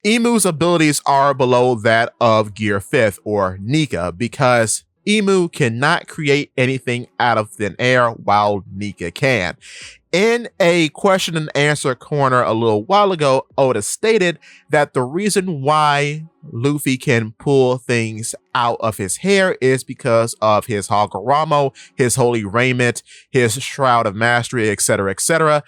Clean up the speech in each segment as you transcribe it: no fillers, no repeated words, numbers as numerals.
Emu's abilities are below that of Gear 5th or Nika because Emu cannot create anything out of thin air while Nika can. In a question and answer corner a little while ago, Oda stated that the reason why Luffy can pull things out of his hair is because of his Hagoromo, his holy raiment, his shroud of mastery, etc.,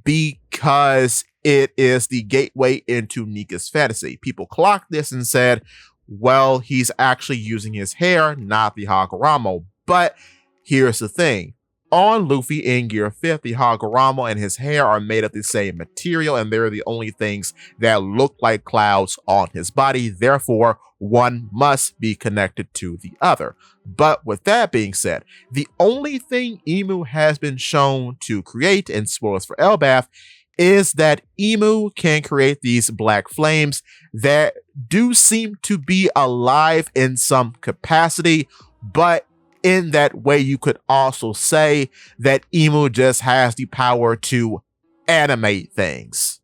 because it is the gateway into Nika's fantasy. People clocked this and said, well, he's actually using his hair, not the Hagoromo. But here's the thing. On Luffy in Gear 5th, the Hagoromo and his hair are made of the same material, and they're the only things that look like clouds on his body. Therefore, one must be connected to the other. But with that being said, the only thing Emu has been shown to create, and spoilers for Elbaf, is that Emu can create these black flames that do seem to be alive in some capacity, but in that way, you could also say that Emu just has the power to animate things,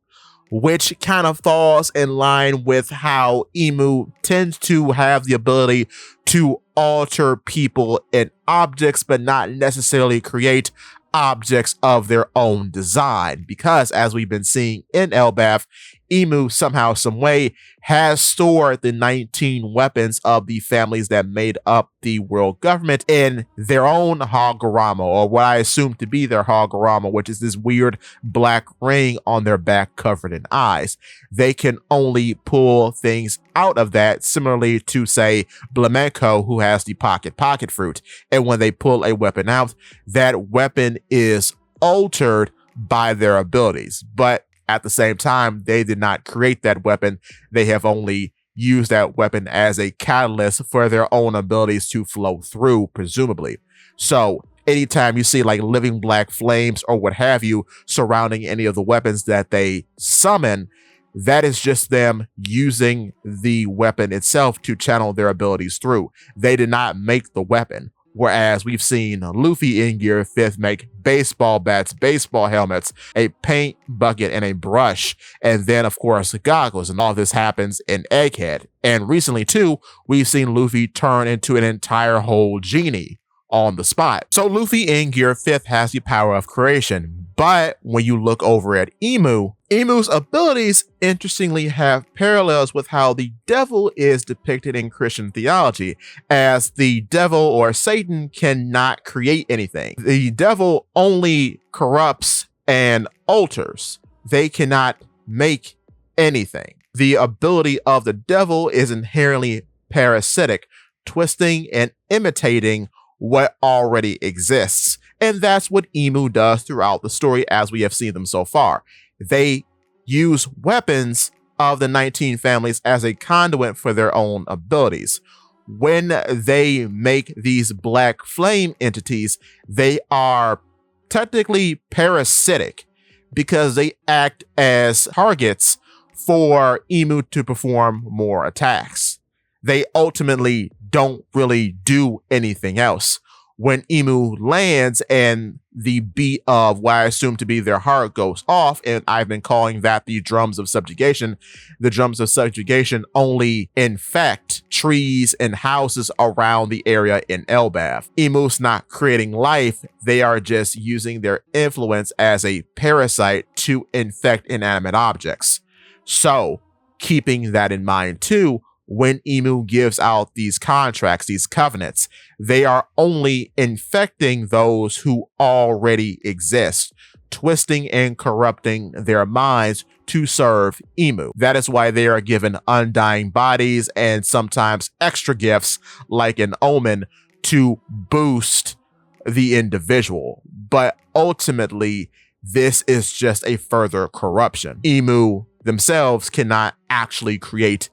which kind of falls in line with how Emu tends to have the ability to alter people and objects, but not necessarily create objects of their own design. Because as we've been seeing in Elbaf, Emu somehow, some way, has stored the 19 weapons of the families that made up the world government in their own Hagoromo, or what I assume to be their Hagoromo, which is this weird black ring on their back covered in eyes. They can only pull things out of that, similarly to, say, Flamenco, who has the pocket fruit. And when they pull a weapon out, that weapon is altered by their abilities. But at the same time, they did not create that weapon. They have only used that weapon as a catalyst for their own abilities to flow through, presumably. So anytime you see like living black flames or what have you surrounding any of the weapons that they summon, that is just them using the weapon itself to channel their abilities through. They did not make the weapon. Whereas we've seen Luffy in Gear 5th make baseball bats, baseball helmets, a paint bucket, and a brush. And then, of course, goggles. And all this happens in Egghead. And recently, too, we've seen Luffy turn into an entire whole genie on the spot. So Luffy in Gear 5th has the power of creation. But when you look over at Emu's abilities, interestingly, have parallels with how the devil is depicted in Christian theology, as the devil or Satan cannot create anything. The devil only corrupts and alters. They cannot make anything. The ability of the devil is inherently parasitic, twisting and imitating what already exists. And that's what Emu does throughout the story as we have seen them so far. They use weapons of the 19 families as a conduit for their own abilities. When they make these black flame entities, they are technically parasitic because they act as targets for Emu to perform more attacks. They ultimately don't really do anything else. When Emu lands and the beat of what I assume to be their heart goes off, and I've been calling that the drums of subjugation, the drums of subjugation only infect trees and houses around the area in Elbaf. Emu's not creating life, they are just using their influence as a parasite to infect inanimate objects. So, keeping that in mind too, when Emu gives out these contracts, these covenants, they are only infecting those who already exist, twisting and corrupting their minds to serve Emu. That is why they are given undying bodies and sometimes extra gifts like an omen to boost the individual. But ultimately, this is just a further corruption. Emu themselves cannot actually create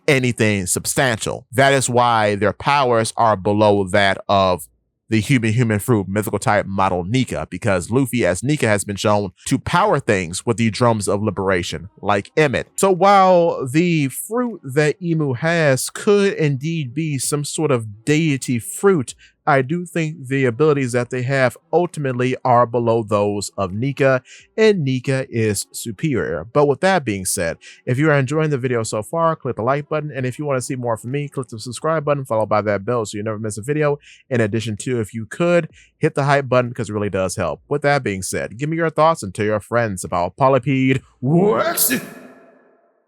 anything substantial. That is why their powers are below that of the human fruit mythical type model Nika, because Luffy as Nika has been shown to power things with the drums of liberation, like Emmett. So while the fruit that Emu has could indeed be some sort of deity fruit, I do think the abilities that they have ultimately are below those of Nika, and Nika is superior. But with that being said, if you are enjoying the video so far, click the like button, and if you want to see more from me, click the subscribe button followed by that bell so you never miss a video. In addition to, if you could, hit the hype button because it really does help. With that being said, give me your thoughts and tell your friends about Polypede Wax.